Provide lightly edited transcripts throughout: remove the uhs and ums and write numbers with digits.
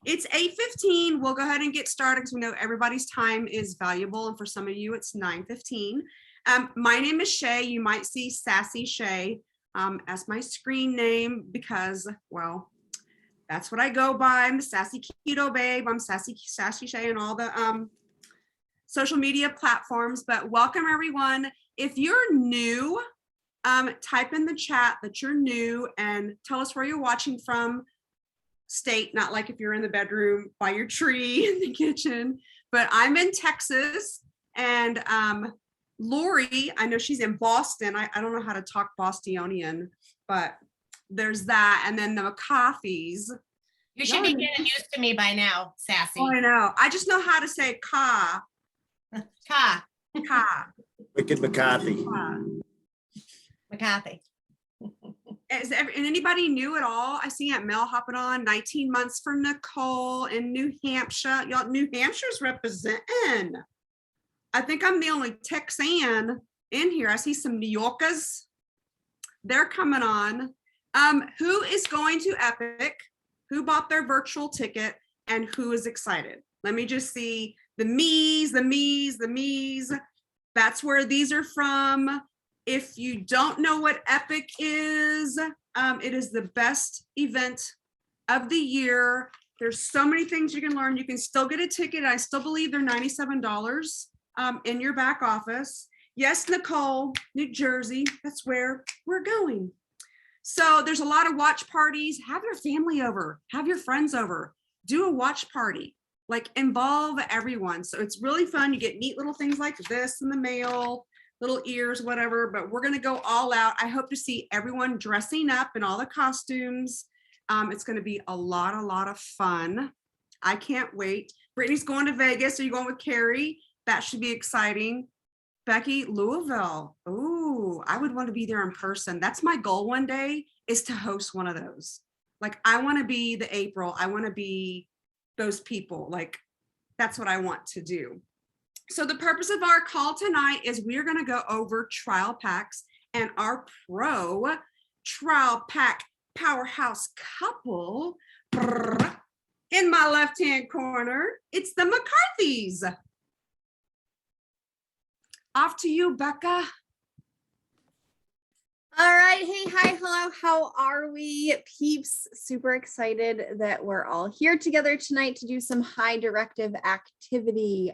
It's 8:15. We'll go ahead and get started because we know everybody's time is valuable. And for some of you, it's 9:15. My name is Shay. You might see Sassy Shay as my screen name because, well, that's what I go by. I'm the Sassy Keto Babe. I'm Sassy Shay on all the social media platforms. But welcome, everyone. If you're new, type in the chat that you're new and tell us where you're watching from. State, not like if you're in the bedroom by your tree in the kitchen, but I'm in Texas. And Laurie, I know she's in Boston. I don't know how to talk Bostonian, but there's that. And then the McCarthy's. You should be getting used to me by now, Sassy. Oh, I know. I just know how to say ka. Ka. Ka. Wicked McCarthy. McCarthy. Is anybody new at all? I see Aunt Mel hopping on. 19 months for Nicole in New Hampshire. Y'all, New Hampshire's representing. I think I'm the only Texan in here. I see some New Yorkers. They're coming on. Who is going to Epic? Who bought their virtual ticket? And who is excited? Let me just see the me's. That's where these are from. If you don't know what Epic is, it is the best event of the year. There's so many things you can learn. You can still get a ticket. I still believe they're $97 in your back office. Yes, Nicole, New Jersey, that's where we're going. So there's a lot of watch parties. Have your family over, have your friends over, do a watch party, like involve everyone. So it's really fun. You get neat little things like this in the mail, little ears, whatever, but we're gonna go all out. I hope to see everyone dressing up in all the costumes. It's gonna be a lot of fun. I can't wait. Brittany's going to Vegas. Are you going with Carrie? That should be exciting. Becky, Louisville. Ooh, I would want to be there in person. That's my goal one day, is to host one of those. Like, I wanna be the April. I wanna be those people. Like, that's what I want to do. So the purpose of our call tonight is we're going to go over trial packs, and our pro trial pack powerhouse couple in my left-hand corner, it's the McCarthys. Off to you, Becca. All right. Hey, hi, hello. How are we, peeps? Super excited that we're all here together tonight to do some high directive activity.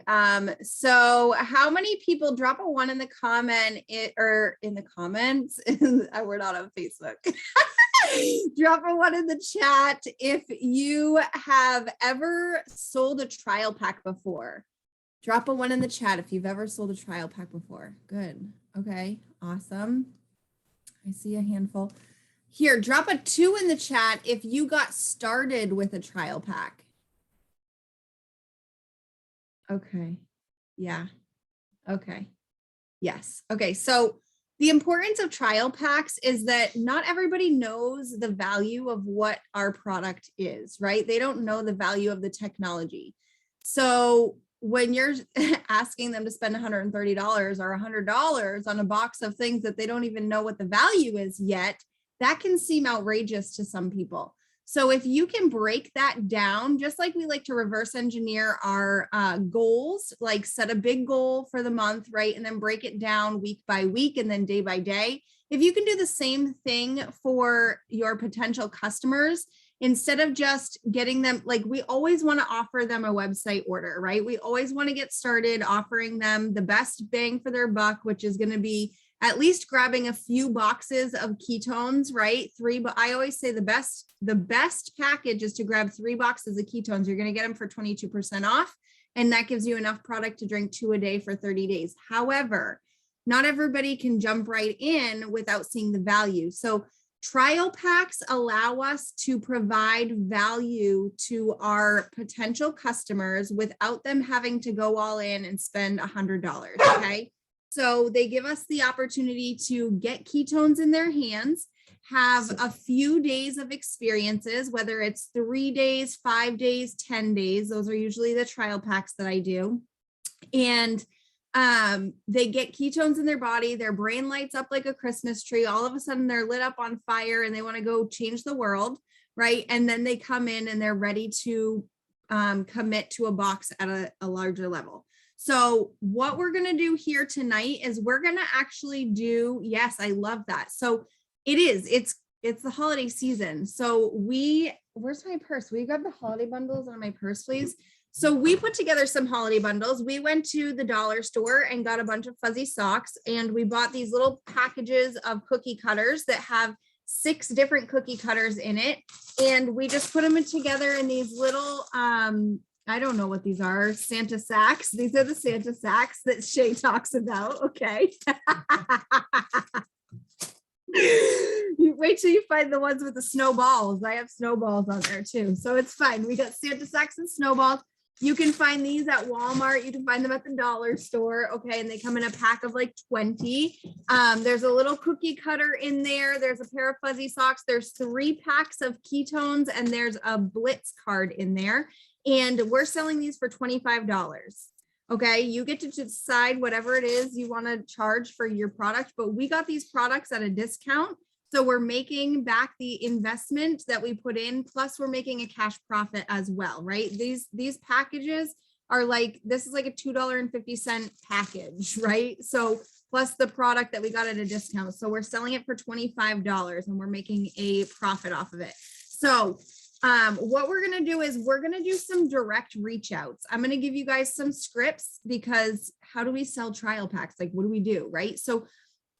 So how many people, drop a 1 in the comment or in the comments? We're not on Facebook. Drop a 1 in the chat if you have ever sold a trial pack before. Drop a 1 in the chat if you've ever sold a trial pack before. Good. Okay. Awesome. I see a handful. Here, drop a 2 in the chat if you got started with a trial pack. Okay. Yeah. Okay. Yes. Okay. So the importance of trial packs is that not everybody knows the value of what our product is, right? They don't know the value of the technology. So when you're asking them to spend $130 or $100 on a box of things that they don't even know what the value is yet, that can seem outrageous to some people. So if you can break that down, just like we like to reverse engineer our goals, like set a big goal for the month, right? And then break it down week by week and then day by day. If you can do the same thing for your potential customers, instead of just getting them, like, we always want to offer them a website order, right? We always want to get started offering them the best bang for their buck, which is going to be at least grabbing a few boxes of ketones, right? But I always say the best package is to grab 3 boxes of ketones. You're going to get them for 22% off. And that gives you enough product to drink 2 a day for 30 days. However, not everybody can jump right in without seeing the value. So trial packs allow us to provide value to our potential customers without them having to go all in and spend $100, okay? So they give us the opportunity to get ketones in their hands, have a few days of experiences, whether it's 3 days, 5 days, 10 days. Those are usually the trial packs that I do. And they get ketones in their body, their brain lights up like a Christmas tree. All of a sudden they're lit up on fire and they want to go change the world, right? And then they come in and they're ready to commit to a box at a larger level. So what we're going to do here tonight is we're going to actually do, yes, I love that. So it's the holiday season. So where's my purse? Will you grab the holiday bundles on my purse, please? So we put together some holiday bundles. We went to the dollar store and got a bunch of fuzzy socks, and we bought these little packages of cookie cutters that have 6 different cookie cutters in it. And we just put them together in these little, I don't know what these are, Santa sacks. These are the Santa sacks that Shay talks about. Okay. You wait till you find the ones with the snowballs. I have snowballs on there too. So it's fine. We got Santa sacks and snowballs. You can find these at Walmart. You can find them at the dollar store. Okay. And they come in a pack of like 20. There's a little cookie cutter in there. There's a pair of fuzzy socks. There's 3 packs of ketones, and there's a Blitz card in there. And we're selling these for $25. Okay. You get to decide whatever it is you want to charge for your product, but we got these products at a discount. So we're making back the investment that we put in, plus we're making a cash profit as well, right? These packages are like, this is like a $2.50 package, right? So plus the product that we got at a discount. So we're selling it for $25 and we're making a profit off of it. So what we're going to do is we're going to do some direct reach outs. I'm going to give you guys some scripts, because how do we sell trial packs? Like, what do we do? Right. So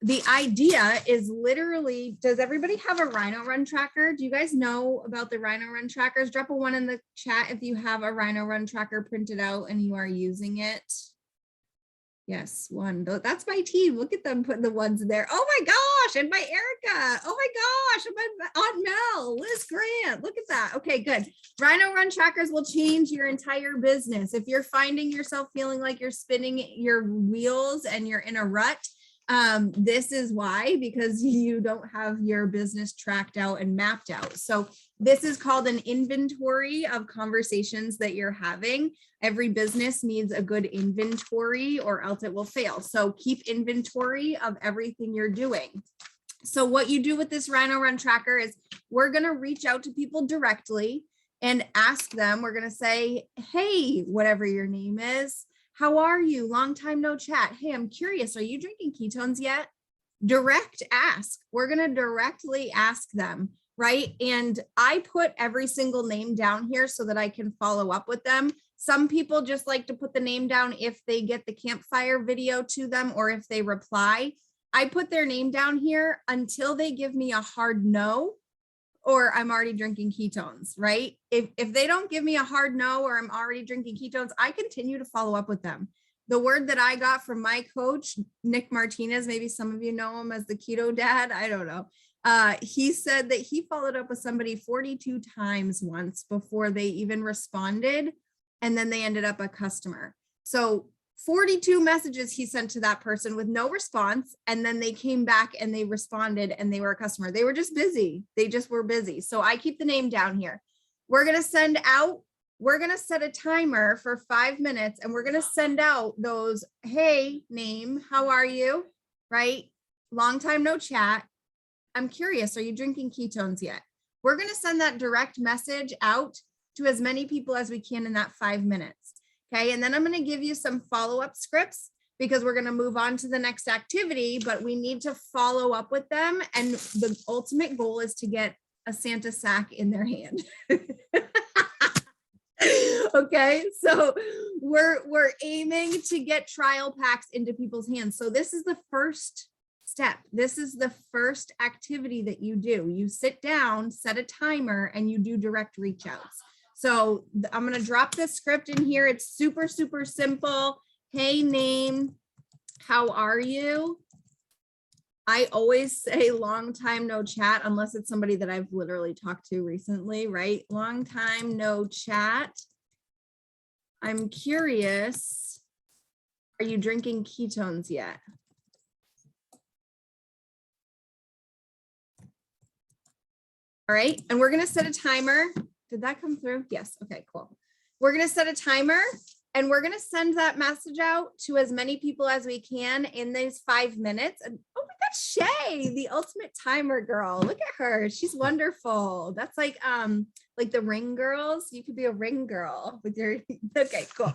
the idea is literally, does everybody have a Rhino Run tracker? Do you guys know about the Rhino Run trackers? Drop a 1 in the chat if you have a Rhino Run tracker printed out and you are using it. Yes, 1. That's my team. Look at them putting the ones in there. Oh my gosh. And my Erica. Oh my gosh. And my Aunt Mel, Liz Grant. Look at that. Okay, good. Rhino Run trackers will change your entire business. If you're finding yourself feeling like you're spinning your wheels and you're in a rut, this is why, because you don't have your business tracked out and mapped out. So this is called an inventory of conversations that you're having. Every business needs a good inventory or else it will fail. So keep inventory of everything you're doing. So what you do with this Rhino Run tracker is we're going to reach out to people directly and ask them. We're going to say, hey, whatever your name is, how are you? Long time no chat. Hey, I'm curious. Are you drinking ketones yet? Direct ask. We're going to directly ask them, right? And I put every single name down here so that I can follow up with them. Some people just like to put the name down if they get the campfire video to them or if they reply. I put their name down here until they give me a hard no, or I'm already drinking ketones, right? If they don't give me a hard no, or I'm already drinking ketones, I continue to follow up with them. The word that I got from my coach, Nick Martinez, maybe some of you know him as the keto dad, I don't know. He said that he followed up with somebody 42 times once before they even responded. And then they ended up a customer. So 42 messages he sent to that person with no response. And then they came back and they responded and they were a customer. They were just busy. They just were busy. So I keep the name down here. We're going to send out, we're going to set a timer for 5 minutes and we're going to send out those, hey, name, how are you? Right? Long time no chat. I'm curious, are you drinking ketones yet? We're going to send that direct message out to as many people as we can in that 5 minutes. Okay. And then I'm going to give you some follow-up scripts because we're going to move on to the next activity, but we need to follow up with them. And the ultimate goal is to get a Santa sack in their hand. Okay. So we're aiming to get trial packs into people's hands. So this is the first step. This is the first activity that you do. You sit down, set a timer, and you do direct reach outs. So I'm going to drop this script in here. It's super, super simple. Hey, name, how are you? I always say long time no chat, unless it's somebody that I've literally talked to recently, right? Long time no chat. I'm curious, are you drinking ketones yet? All right, and we're going to set a timer. Did that come through? Yes. Okay, cool. We're going to set a timer and we're going to send that message out to as many people as we can in these 5 minutes. And oh, we got at Shay, the ultimate timer girl. Look at her. She's wonderful. That's like the ring girls. You could be a ring girl with your okay, cool.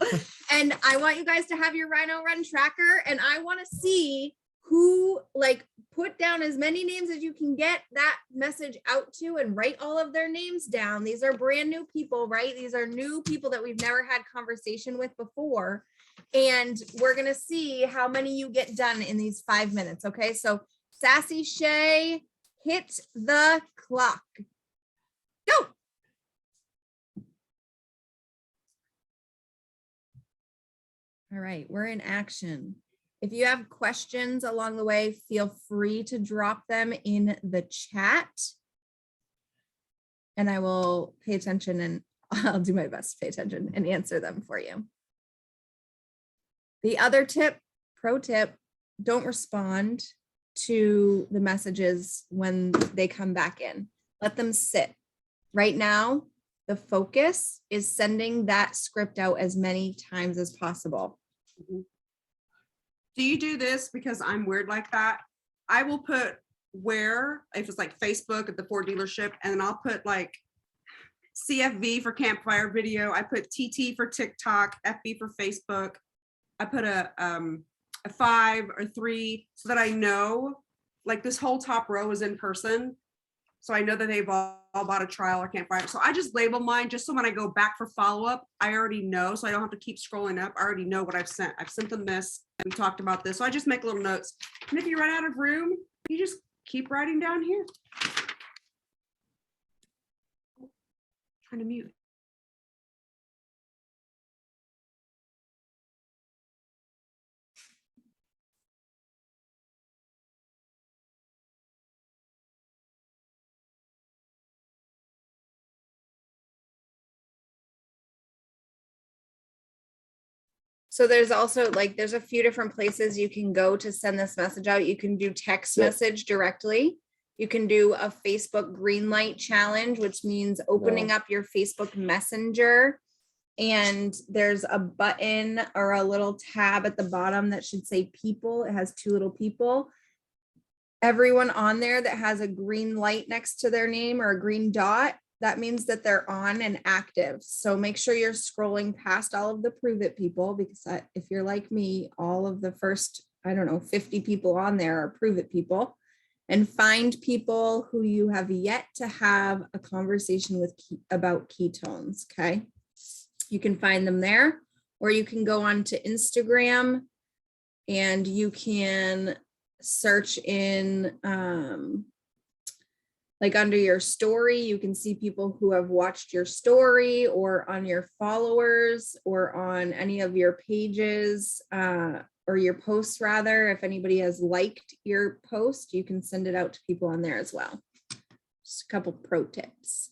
And I want you guys to have your Rhino Run tracker, and I want to see who put down as many names as you can get that message out to and write all of their names down. These are brand new people, right? These are new people that we've never had conversation with before. And we're going to see how many you get done in these 5 minutes. Okay. So Sassy Shay, hit the clock. Go. All right. We're in action. If you have questions along the way, feel free to drop them in the chat. And I will pay attention, and I'll do my best to pay attention and answer them for you. The other tip, pro tip, don't respond to the messages when they come back in. Let them sit. Right now, the focus is sending that script out as many times as possible. Do you do this because I'm weird like that? I will put where, if it's like Facebook at the Ford dealership, and then I'll put like CFV for campfire video. I put TT for TikTok, FB for Facebook. I put a 5 or 3 so that I know like this whole top row is in person. So I know that they've all bought a trial or campfire. So I just label mine just so when I go back for follow-up, I already know. So I don't have to keep scrolling up. I already know what I've sent. I've sent them this. We talked about this. So I just make little notes. And if you run out of room, you just keep writing down here. Trying to mute. So there's also there's a few different places you can go to send this message out. You can do text message directly. You can do a Facebook green light challenge, which means opening up your Facebook Messenger. And there's a button or a little tab at the bottom that should say people. It has 2 little people. Everyone on there that has a green light next to their name or a green dot, that means that they're on and active. So make sure you're scrolling past all of the prove it people, because if you're like me, all of the first, 50 people on there are prove it people, and find people who you have yet to have a conversation with about ketones. Okay. You can find them there, or you can go on to Instagram and you can search in, under your story, you can see people who have watched your story, or on your followers, or on any of your pages, or your posts rather. If anybody has liked your post, you can send it out to people on there as well. Just a couple pro tips.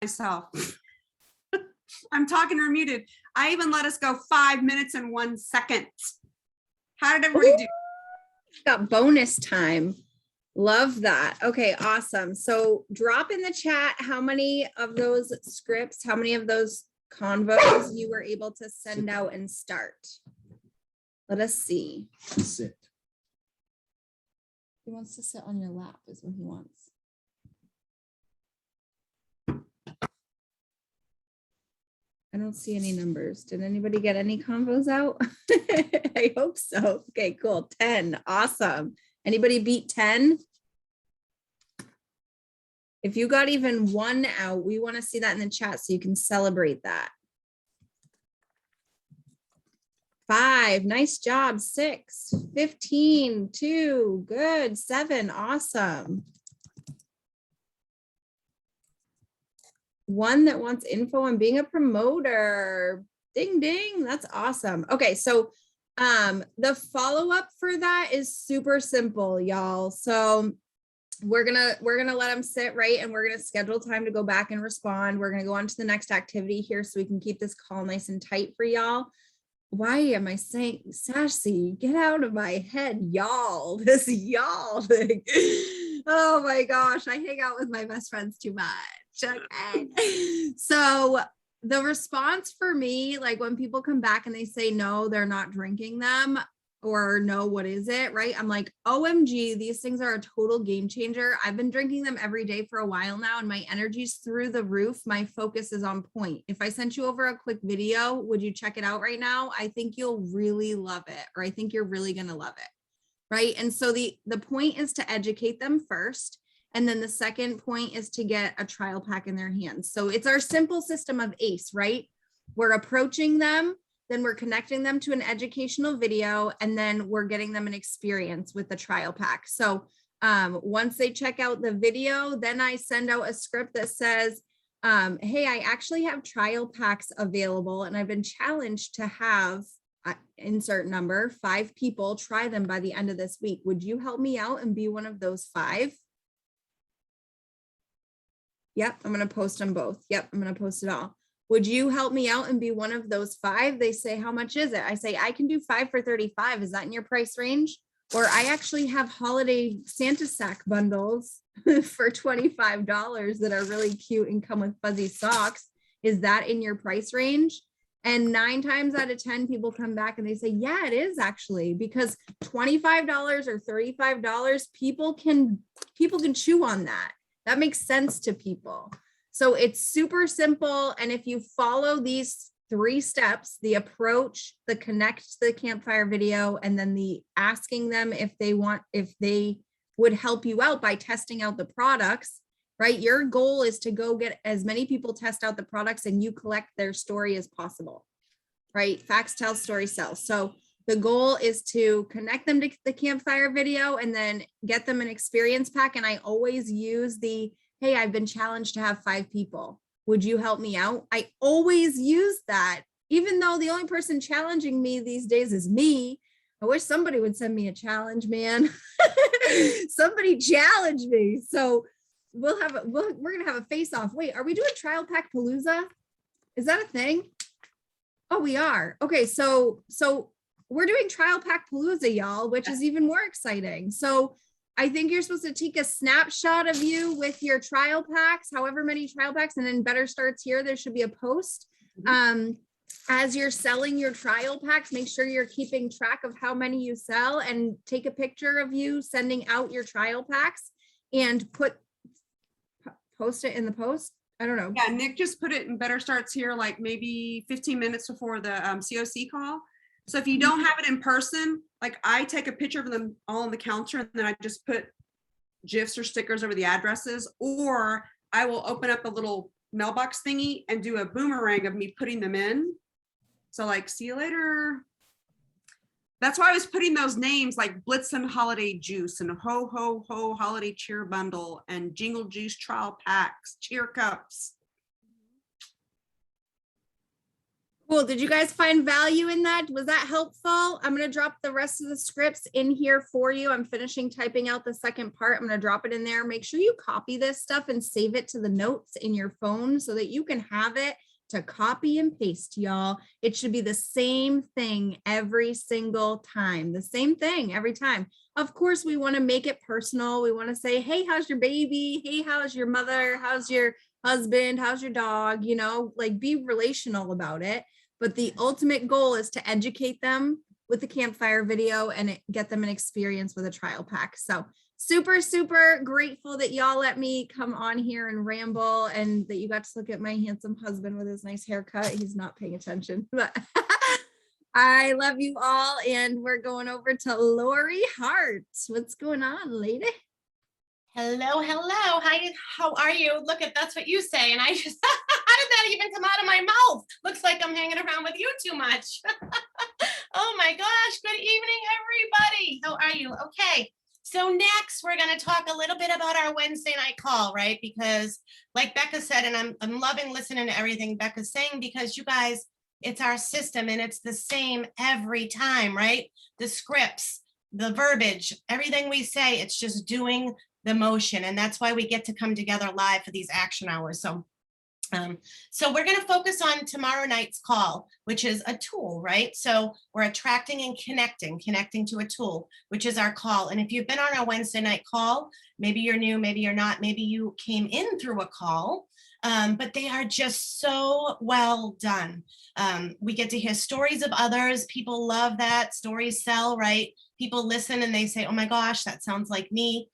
myself. I'm talking or muted. I even let us go 5 minutes and 1 second. How did everybody do? Got bonus time. Love that. Okay, awesome. So drop in the chat how many of those scripts, how many of those convos you were able to send out and start. Let us see. Sit. He wants to sit on your lap is what he wants. I don't see any numbers. Did anybody get any convos out? I hope so. Okay, cool. 10. Awesome. Anybody beat 10? If you got even 1 out, we want to see that in the chat so you can celebrate that. 5. Nice job. 6. 15. 2. Good. 7. Awesome. 1 that wants info on being a promoter. Ding, ding. That's awesome. Okay, so the follow-up for that is super simple, y'all. So we're gonna let them sit, right? And we're gonna schedule time to go back and respond. We're gonna go on to the next activity here so we can keep this call nice and tight for y'all. Why am I saying sassy? Get out of my head, y'all. This y'all thing. Oh my gosh, I hang out with my best friends too much. Okay. So the response for me, like when people come back and they say no, they're not drinking them, or no, what is it? Right? I'm like, OMG, these things are a total game changer. I've been drinking them every day for a while now, and my energy's through the roof. My focus is on point. If I sent you over a quick video, would you check it out right now? I think you'll really love it, or I think you're really going to love it. Right? And so the point is to educate them first. And then the second point is to get a trial pack in their hands. So it's our simple system of ACE, right? We're approaching them, then we're connecting them to an educational video, and then we're getting them an experience with the trial pack. So once they check out the video, then I send out a script that says, hey, I actually have trial packs available, and I've been challenged to have insert number 5 people try them by the end of this week. Would you help me out and be one of those 5? Yep, I'm going to post them both. Yep, I'm going to post it all. Would you help me out and be one of those 5? They say, how much is it? I say, I can do 5 for $35. Is that in your price range? Or I actually have holiday Santa sack bundles for $25 that are really cute and come with fuzzy socks. Is that in your price range? And 9 times out of 10, people come back and they say, yeah, it is actually, because $25 or $35, people can chew on that. That makes sense to people. So it's super simple. And if you follow these 3 steps, the approach, the connect to the campfire video, and then the asking them if they would help you out by testing out the products, right? Your goal is to go get as many people test out the products and you collect their story as possible, right? Facts tell, story sells. So the goal is to connect them to the campfire video and then get them an experience pack. And I always use the, hey, I've been challenged to have 5 people. Would you help me out? I always use that, even though the only person challenging me these days is me. I wish somebody would send me a challenge, man. Somebody challenge me. So we're going to have a face off. Wait, are we doing trial pack palooza? Is that a thing? Oh, we are. Okay. So we're doing trial pack palooza, y'all, which is even more exciting. So I think you're supposed to take a snapshot of you with your trial packs, however many trial packs, and then Better Starts Here. There should be a post. As you're selling your trial packs, make sure you're keeping track of how many you sell and take a picture of you sending out your trial packs and post it in the post. I don't know. Yeah, Nick just put it in Better Starts Here, like maybe 15 minutes before the COC call. So if you don't have it in person, like I take a picture of them all on the counter and then I just put GIFs or stickers over the addresses, or I will open up a little mailbox thingy and do a boomerang of me putting them in. So like, see you later. That's why I was putting those names like Blitzen Holiday Juice and Ho Ho Ho Holiday Cheer Bundle and Jingle Juice Trial Packs, Cheer Cups. Cool. Did you guys find value in that? Was that helpful? I'm going to drop the rest of the scripts in here for you. I'm finishing typing out the second part. I'm going to drop it in there. Make sure you copy this stuff and save it to the notes in your phone so that you can have it to copy and paste, y'all. It should be the same thing every single time. The same thing every time. Of course, we want to make it personal. We want to say, hey, how's your baby? Hey, how's your mother? How's your husband? How's your dog? You know, like be relational about it. But the ultimate goal is to educate them with the campfire video and get them an experience with a trial pack. So super, super grateful that y'all let me come on here and ramble and that you got to look at my handsome husband with his nice haircut. He's not paying attention, but I love you all. And we're going over to Laurie Hart. What's going on, lady? Hello, hello. How are you? Look at that's what you say. And I just, how did that even come out of my mouth? Looks like I'm hanging around with you too much. Oh my gosh. Good evening, everybody. How are you? Okay. So next we're going to talk a little bit about our Wednesday night call, right? Because like Becca said, and I'm loving listening to everything Becca's saying, because you guys, it's our system and it's the same every time, right? The scripts, the verbiage, everything we say, it's just doing the motion. And that's why we get to come together live for these action hours. So we're going to focus on tomorrow night's call, which is a tool, right? So we're attracting and connecting to a tool, which is our call. And if you've been on our Wednesday night call, maybe you're new, maybe you're not, maybe you came in through a call, but they are just so well done. We get to hear stories of others. People love that. Stories sell, right? People listen and they say, oh my gosh, that sounds like me.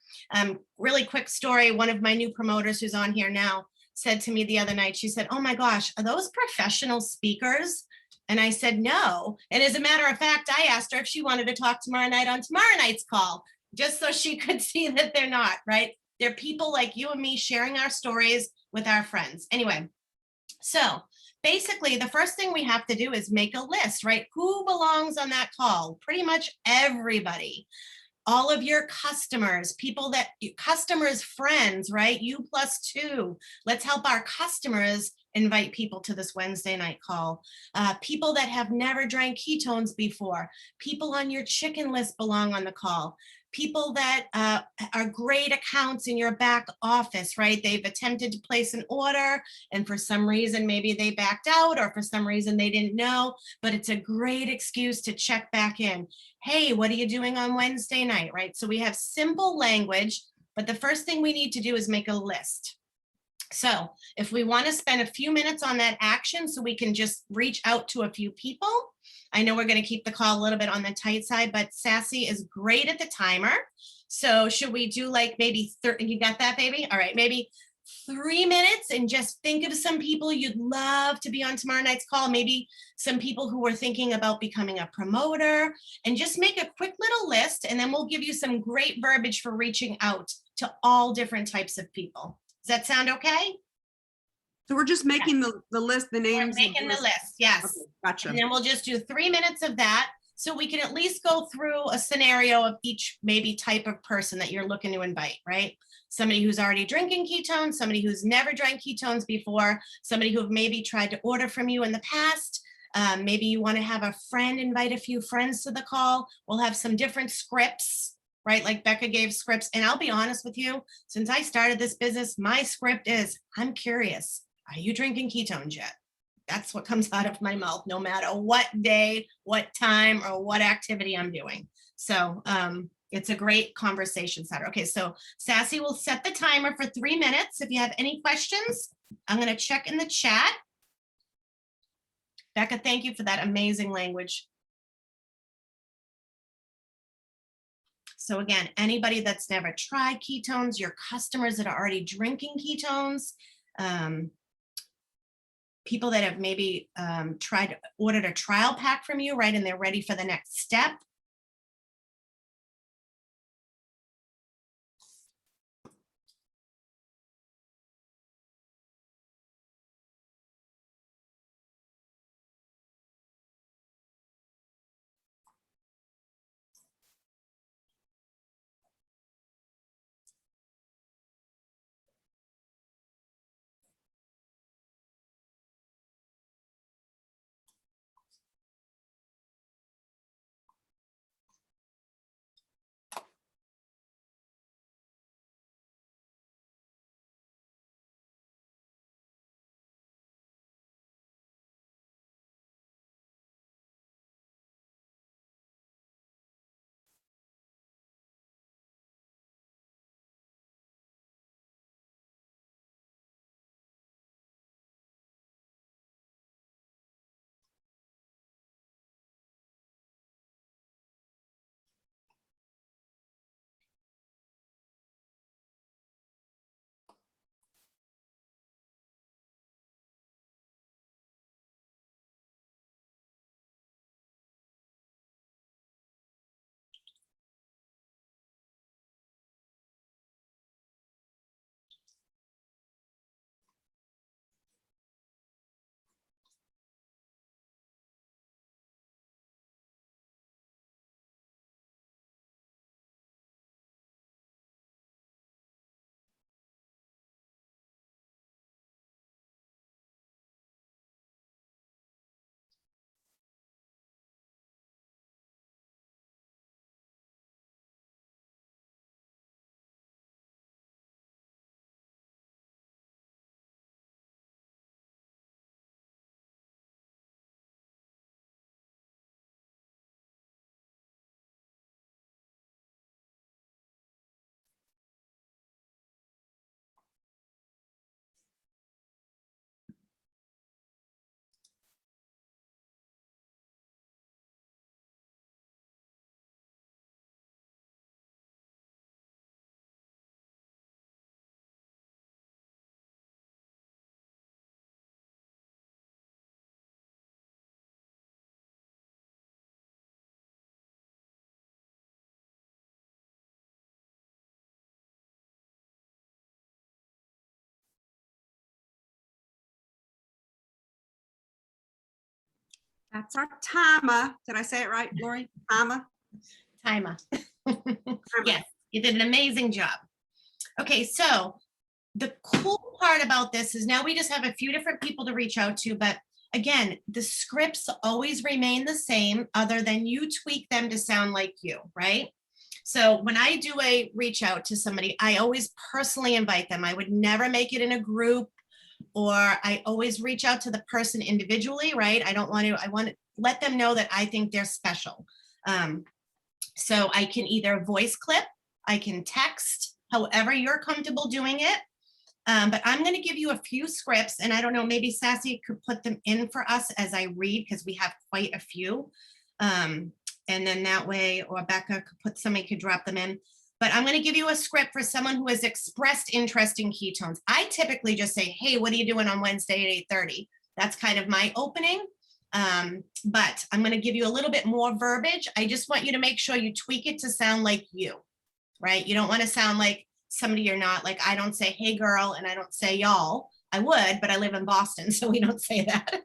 Really quick story. One of my new promoters who's on here now said to me the other night, she said, oh my gosh, are those professional speakers? And I said, no. And as a matter of fact, I asked her if she wanted to talk tomorrow night on tomorrow night's call, just so she could see that they're not, right? They're people like you and me sharing our stories with our friends. Anyway, so basically the first thing we have to do is make a list, right? Who belongs on that call? Pretty much everybody. All of your customers, customers, friends, right? You plus two. Let's help our customers invite people to this Wednesday night call. People that have never drank ketones before. People on your chicken list belong on the call. People that are great accounts in your back office, right? They've attempted to place an order and for some reason, maybe they backed out or for some reason they didn't know, but it's a great excuse to check back in. Hey, what are you doing on Wednesday night, right? So we have simple language, but the first thing we need to do is make a list. So if we want to spend a few minutes on that action so we can just reach out to a few people, I know we're going to keep the call a little bit on the tight side, but Sassy is great at the timer. So should we do like maybe 30, you got that, baby? All right, maybe 3 minutes and just think of some people you'd love to be on tomorrow night's call. Maybe some people who are thinking about becoming a promoter, and just make a quick little list. And then we'll give you some great verbiage for reaching out to all different types of people. Does that sound okay? So we're just making the list, the names. We're making the list, yes. Okay, gotcha. And then we'll just do 3 minutes of that. So we can at least go through a scenario of each maybe type of person that you're looking to invite, right? Somebody who's already drinking ketones, somebody who's never drank ketones before, somebody who maybe tried to order from you in the past. Maybe you want to have a friend invite a few friends to the call. We'll have some different scripts, right? Like Becca gave scripts. And I'll be honest with you, since I started this business, my script is, I'm curious, are you drinking ketones yet? That's what comes out of my mouth, no matter what day, what time, or what activity I'm doing. So it's a great conversation starter. Okay, so Sassy will set the timer for 3 minutes. If you have any questions, I'm going to check in the chat. Becca, thank you for that amazing language. So again, anybody that's never tried ketones, your customers that are already drinking ketones, people that have maybe ordered a trial pack from you, right? And they're ready for the next step. That's our timer. Did I say it right, Lori? Timer? Timer. Yes, you did an amazing job. Okay, so the cool part about this is now we just have a few different people to reach out to, but again, the scripts always remain the same other than you tweak them to sound like you, right? So when I do a reach out to somebody, I always personally invite them. I would never make it in a group, or I always reach out to the person individually, right? I want to let them know that I think they're special. So I can either voice clip, I can text, however you're comfortable doing it. But I'm going to give you a few scripts, and I don't know, maybe Sassy could put them in for us as I read, because we have quite a few. And then that way, or Becca could somebody could drop them in. But I'm going to give you a script for someone who has expressed interest in ketones. I typically just say, hey, what are you doing on Wednesday at 8:30? That's kind of my opening. But I'm going to give you a little bit more verbiage. I just want you to make sure you tweak it to sound like you, right? You don't want to sound like somebody you're not. Like, I don't say, hey girl, and I don't say y'all. I would, but I live in Boston, so we don't say that.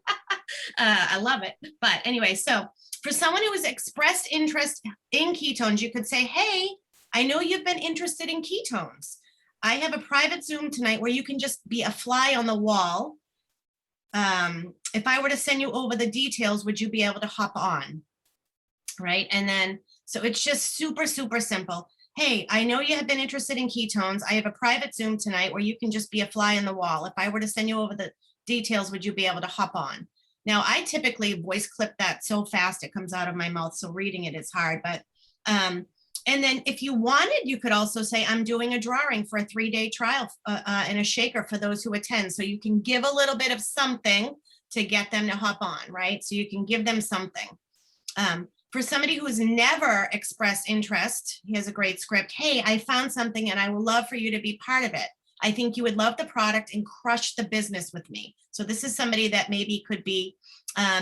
I love it. But anyway, so for someone who has expressed interest in ketones, you could say, hey, I know you've been interested in ketones. I have a private Zoom tonight where you can just be a fly on the wall. If I were to send you over the details, would you be able to hop on? Right. And then, so it's just super, super simple. Hey, I know you have been interested in ketones. I have a private Zoom tonight where you can just be a fly on the wall. If I were to send you over the details, would you be able to hop on? Now, I typically voice clip that so fast it comes out of my mouth, so reading it is hard. But and then if you wanted, you could also say, I'm doing a drawing for a 3-day trial and a shaker for those who attend. So you can give a little bit of something to get them to hop on, right? So you can give them something. For somebody who's never expressed interest, here's a great script. Hey, I found something and I would love for you to be part of it. I think you would love the product and crush the business with me. So this is somebody that maybe could be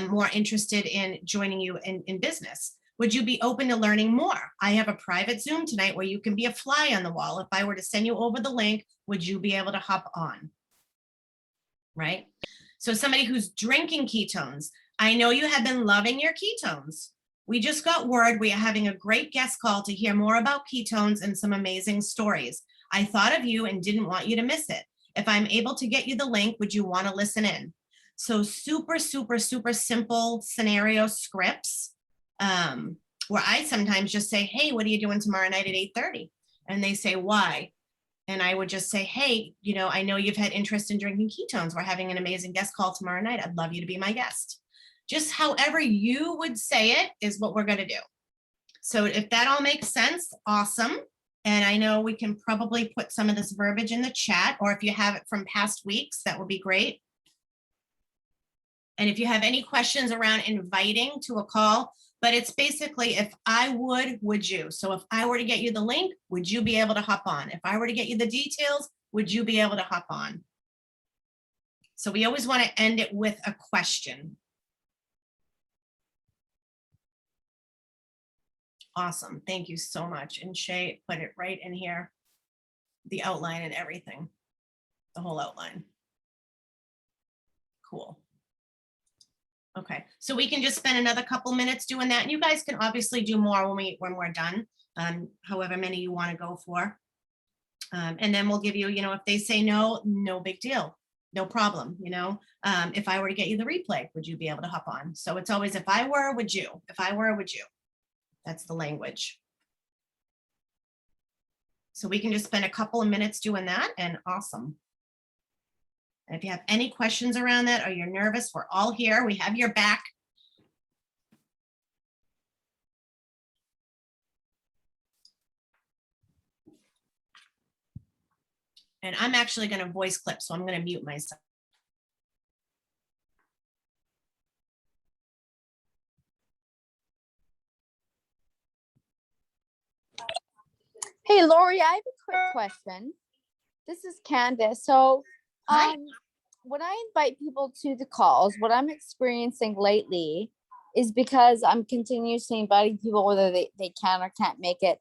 more interested in joining you in business. Would you be open to learning more? I have a private Zoom tonight where you can be a fly on the wall. If I were to send you over the link, would you be able to hop on? Right? So somebody who's drinking ketones, I know you have been loving your ketones. We just got word we are having a great guest call to hear more about ketones and some amazing stories. I thought of you and didn't want you to miss it. If I'm able to get you the link, would you want to listen in? So super, super, super simple scenario scripts where I sometimes just say, hey, what are you doing tomorrow night at 8:30? And they say, why? And I would just say, hey, you know, I know you've had interest in drinking ketones. We're having an amazing guest call tomorrow night. I'd love you to be my guest. Just however you would say it is what we're going to do. So if that all makes sense, awesome. And I know we can probably put some of this verbiage in the chat, or if you have it from past weeks, that would be great. And if you have any questions around inviting to a call, but it's basically, if I would you? So if I were to get you the link, would you be able to hop on? If I were to get you the details, would you be able to hop on? So we always want to end it with a question. Awesome. Thank you so much. And Shay put it right in here, the outline and everything, the whole outline. Cool. Okay, so we can just spend another couple minutes doing that. And you guys can obviously do more when we're done, however many you want to go for. And then we'll give you, you know, if they say no, no big deal, no problem. You know, if I were to get you the replay, would you be able to hop on? So it's always, if I were, would you? If I were, would you? That's the language. So we can just spend a couple of minutes doing that, and awesome. And if you have any questions around that or you're nervous, we're all here. We have your back. And I'm actually going to voice clip, so I'm going to mute myself. Hey, Laurie, I have a quick question. This is Candace. So, Hi. when I invite people to the calls, what I'm experiencing lately is because I'm continuously inviting people, whether they can or can't make it,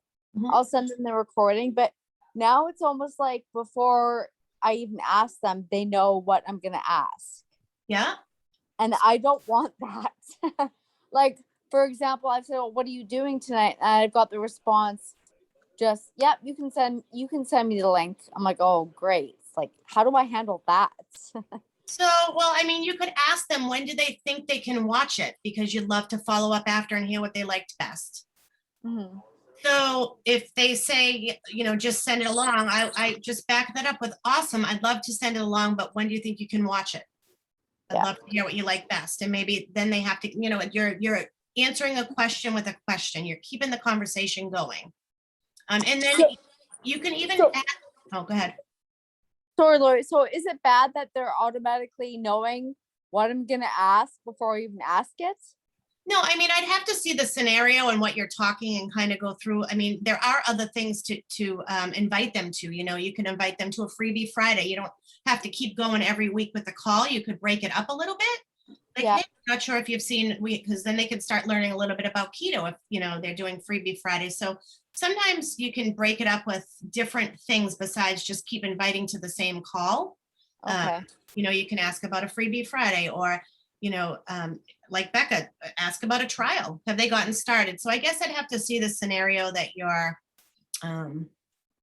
I'll send them the recording. But now it's almost like before I even ask them, they know what I'm going to ask. Yeah. And I don't want that. Like, for example, I've said, well, what are you doing tonight? And I've got the response, just, yep, you can send me the link. I'm like, oh, great. It's like, how do I handle that? So, well, I mean, you could ask them, when do they think they can watch it? Because you'd love to follow up after and hear what they liked best. Mhm. So if they say, just send it along, I just back that up with awesome. I'd love to send it along, but when do you think you can watch it? I'd Yeah. love to hear what you like best. And maybe then they have to, you're answering a question with a question. You're keeping the conversation going. And then So- you can even so- add, oh, go ahead. Sorry, Lori. So is it bad that they're automatically knowing what I'm gonna ask before I even ask it? No, I mean, I'd have to see the scenario and what you're talking and kind of go through. I mean, there are other things to invite them to. You can invite them to a freebie Friday. You don't have to keep going every week with the call. You could break it up a little bit. Like, Yeah. hey, not sure if you've seen, because then they can start learning a little bit about keto if they're doing freebie Friday. So sometimes you can break it up with different things besides just keep inviting to the same call. Okay. You can ask about a freebie Friday, or like Becca, ask about a trial. Have they gotten started? So I guess I'd have to see the scenario that you're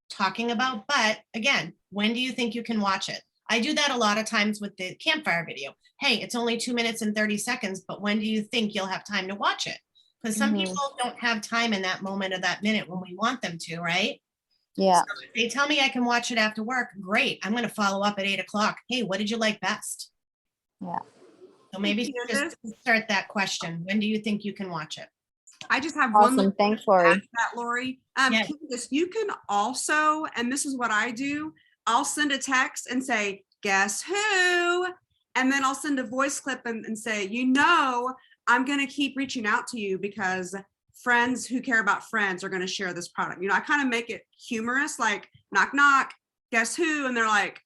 talking about. But again, when do you think you can watch it? I do that a lot of times with the campfire video. Hey, it's only 2 minutes and 30 seconds, but when do you think you'll have time to watch it? Because some Mhm. people don't have time in that moment or that minute when we want them to, right? Yeah. So if they tell me I can watch it after work, great. I'm going to follow up at 8 o'clock. Hey, what did you like best? Yeah. So maybe Hey, just Candace, start that question. When do you think you can watch it? I just have one Awesome. little Thanks, thing to add Lori. to that, Lori. Yeah. Candace, you can also, and this is what I do, I'll send a text and say, guess who? And then I'll send a voice clip and say, I'm going to keep reaching out to you because friends who care about friends are going to share this product. I kind of make it humorous, like knock, knock, guess who? And they're like,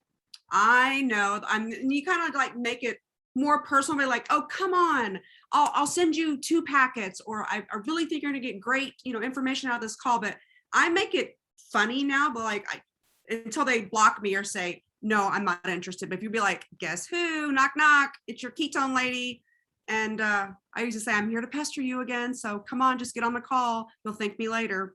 I know. And you kind of like make it more personal, be like, oh, come on, I'll send you 2 packets, or I really think you're gonna get great, information out of this call. But I make it funny now, but like until they block me or say, no, I'm not interested. But if you'd be like, guess who, knock, knock, it's your ketone lady. And I used to say, I'm here to pester you again. So come on, just get on the call. You'll thank me later.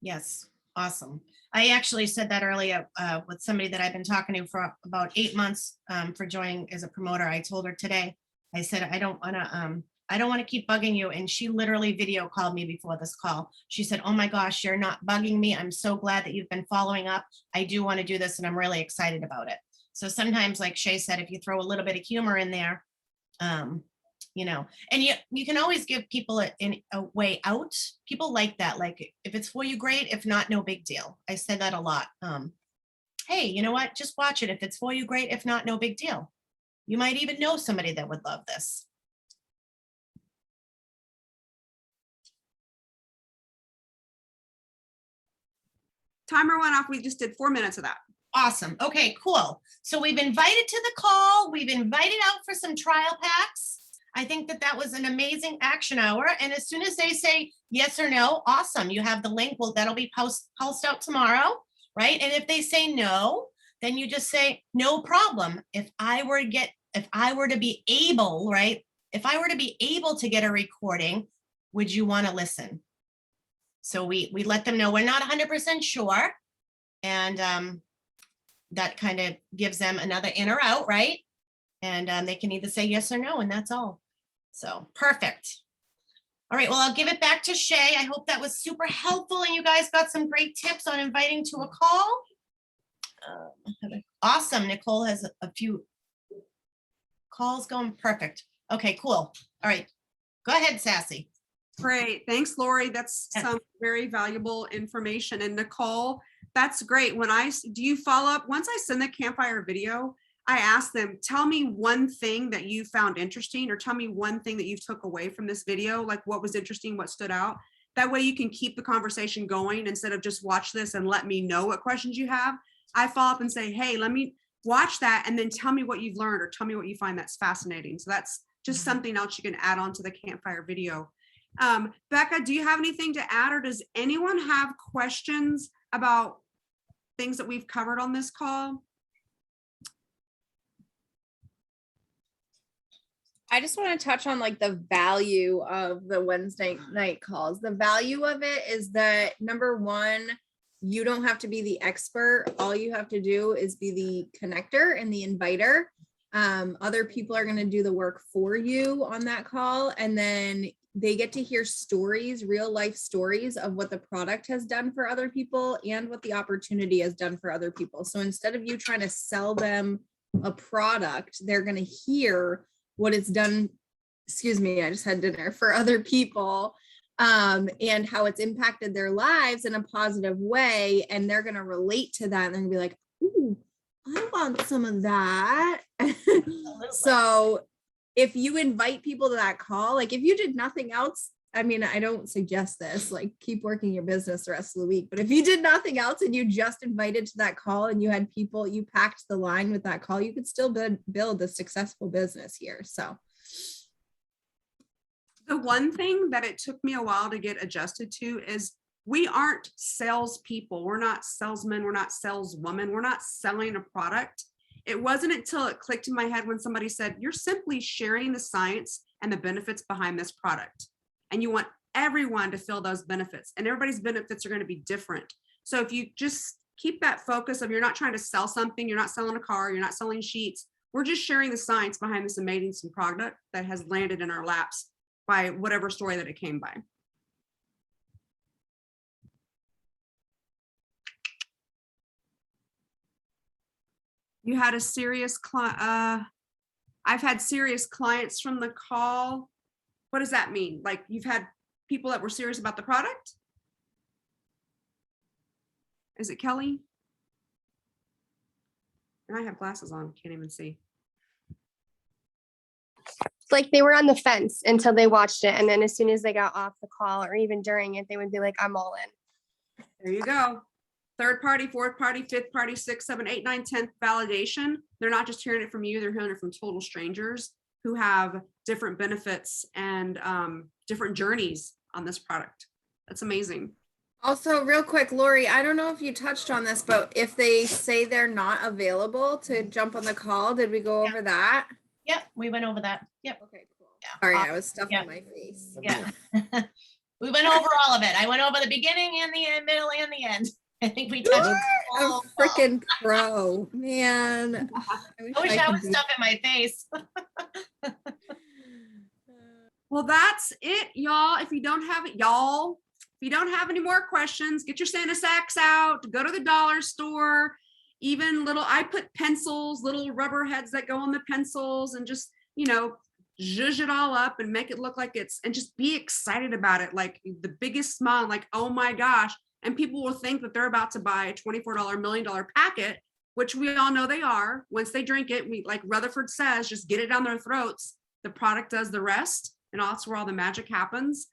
Yes, awesome. I actually said that earlier with somebody that I've been talking to for about 8 months for joining as a promoter. I told her today, I said, I don't want to keep bugging you. And she literally video called me before this call. She said, oh my gosh, you're not bugging me. I'm so glad that you've been following up. I do want to do this and I'm really excited about it. So sometimes, like Shay said, if you throw a little bit of humor in there, and you can always give people a way out. People like that. Like, if it's for you, great. If not, no big deal. I said that a lot. Hey, you know what? Just watch it. If it's for you, great. If not, no big deal. You might even know somebody that would love this. Timer went off. We just did 4 minutes of that. Awesome. Okay, cool. So we've invited to the call. We've invited out for some trial packs. I think that was an amazing action hour. And as soon as they say yes or no, awesome. You have the link. Well, that'll be pulsed out tomorrow, right? And if they say no, then you just say, no problem. If I were to be able, right? If I were to be able to get a recording, would you want to listen? So we let them know we're not 100% sure. And that kind of gives them another in or out, right? And they can either say yes or no, and that's all. So perfect. All right, well, I'll give it back to Shay. I hope that was super helpful and you guys got some great tips on inviting to a call. Awesome. Nicole has a few calls going. Perfect. Okay, cool. All right, go ahead, Sassy. Great. Thanks, Lori. That's some very valuable information. And Nicole, that's great. Do you follow up? Once I send the campfire video, I ask them, tell me one thing that you found interesting, or tell me one thing that you took away from this video, like what was interesting, what stood out. That way you can keep the conversation going instead of just watch this and let me know what questions you have. I follow up and say, hey, let me watch that and then tell me what you've learned, or tell me what you find that's fascinating. So that's just something else you can add on to the campfire video. Becca, do you have anything to add, or does anyone have questions about things that we've covered on this call? I just want to touch on like the value of the Wednesday night calls. The value of it is that number one, you don't have to be the expert. All you have to do is be the connector and the inviter. Other people are going to do the work for you on that call. And then they get to hear stories, real life stories of what the product has done for other people and what the opportunity has done for other people. So instead of you trying to sell them a product, they're going to hear what it's done. Excuse me, I just had dinner for other people, and how it's impacted their lives in a positive way. And they're going to relate to that and be like, ooh, I want some of that. So if you invite people to that call, like if you did nothing else, I mean, I don't suggest this, like keep working your business the rest of the week, but if you did nothing else and you just invited to that call and you had people, you packed the line with that call, you could still build a successful business here. So The one thing that it took me a while to get adjusted to is we aren't salespeople. We're not salesmen. We're not saleswomen. We're not selling a product. It wasn't until it clicked in my head when somebody said, you're simply sharing the science and the benefits behind this product. And you want everyone to feel those benefits, and everybody's benefits are going to be different. So if you just keep that focus of, you're not trying to sell something, you're not selling a car, you're not selling sheets. We're just sharing the science behind this amazing product that has landed in our laps by whatever story that it came by. You had a serious client. I've had serious clients from the call. What does that mean? Like you've had people that were serious about the product? Is it Kelly? And I have glasses on, can't even see. Like they were on the fence until they watched it. And then as soon as they got off the call or even during it, they would be like, I'm all in. There you go. Third party, fourth party, fifth party, 6, 7, 8, 9, 10th validation. They're not just hearing it from you, they're hearing it from total strangers who have different benefits and different journeys on this product. That's amazing. also real quick, Laurie, I don't know if you touched on this, but if they say they're not available to jump on the call, did we go over that? Yep, we went over that. Yep. Okay, cool. Yeah. Sorry, I was stuffing Yeah. my face. Yeah. We went over all of it. I went over the beginning and the end, middle and the end. I think we touched. You're a freaking pro, man. I wish I could was be- stuffing my face. Well, that's it, y'all. If you don't have it, y'all, if you don't have any more questions, get your Santa sacks out, go to the dollar store. Even little, I put pencils, little rubber heads that go on the pencils, and just, you know, zhuzh it all up and make it look like it's, and just be excited about it. Like the biggest smile, like, oh my gosh. And people will think that they're about to buy a $24 $1 million packet, which we all know they are. Once they drink it, we, like Rutherford says, just get it down their throats. The product does the rest, and that's where all the magic happens.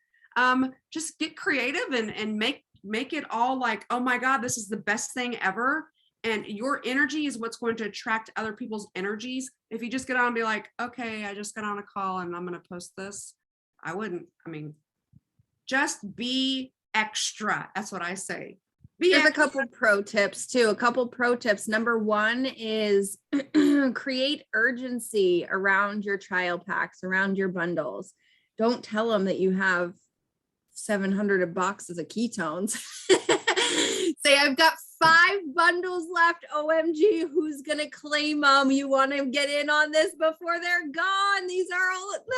Just get creative and make it all like, oh my God, this is the best thing ever. And your energy is what's going to attract other people's energies. If you just get on and be like, okay, I just got on a call and I'm going to post this, I wouldn't. I mean, just be extra. That's what I say. There's a couple pro tips too. A couple pro tips. Number one is create urgency around your trial packs, around your bundles. Don't tell them that you have 700 boxes of ketones. Say, I've got 5 bundles left. OMG, who's gonna claim them? You want to get in on this before they're gone? These are all the 5.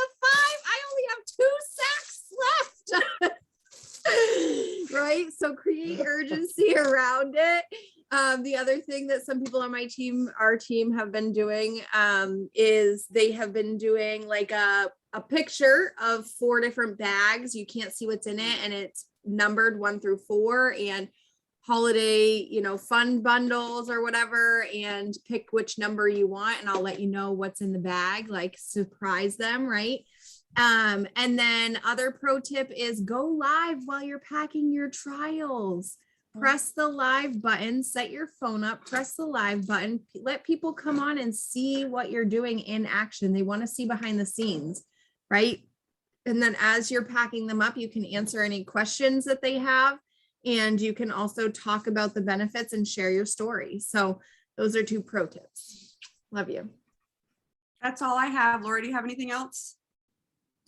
I only have 2 sacks left. Right? So create urgency around it. The other thing that some people on my team, our team, have been doing is they have been doing like a picture of 4 different bags. You can't see what's in it, and it's numbered 1 through 4, and holiday, you know, fun bundles or whatever, and pick which number you want, and I'll let you know what's in the bag, like surprise them, right? And then other pro tip is go live while you're packing your trials. Press the live button, set your phone up, press the live button, let people come on and see what you're doing in action. They want to see behind the scenes, right? And then as you're packing them up, you can answer any questions that they have, and you can also talk about the benefits and share your story. So those are 2 pro tips. Love you. That's all I have. Lori, do you have anything else?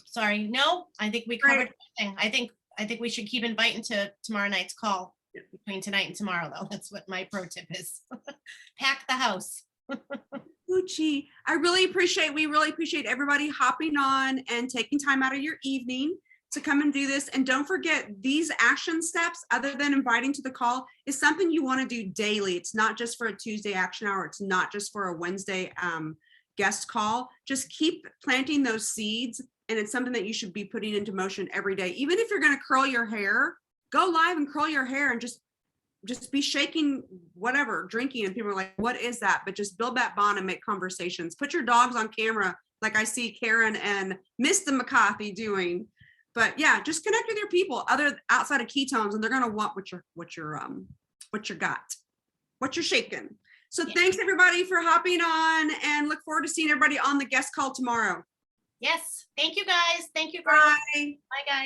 Sorry, no, I think we Great. covered everything. I think we should keep inviting to tomorrow night's call between tonight and tomorrow, though. That's what my pro tip is. Pack the house. Gucci, we really appreciate everybody hopping on and taking time out of your evening to come and do this. And don't forget, these action steps, other than inviting to the call, is something you want to do daily. It's not just for a Tuesday action hour. It's not just for a Wednesday guest call. Just keep planting those seeds. And it's something that you should be putting into motion every day. Even if you're going to curl your hair, go live and curl your hair and just be shaking whatever, drinking, and people are like, what is that? But just build that bond and make conversations. Put your dogs on camera, like I see Karen and Mr. McCarthy doing. But yeah, just connect with your people outside of ketones, and they're gonna want what you got, what you're shaking. So Yeah. Thanks everybody for hopping on, and look forward to seeing everybody on the guest call tomorrow. Yes. Thank you, guys. Thank you, girls. Bye. Bye, guys.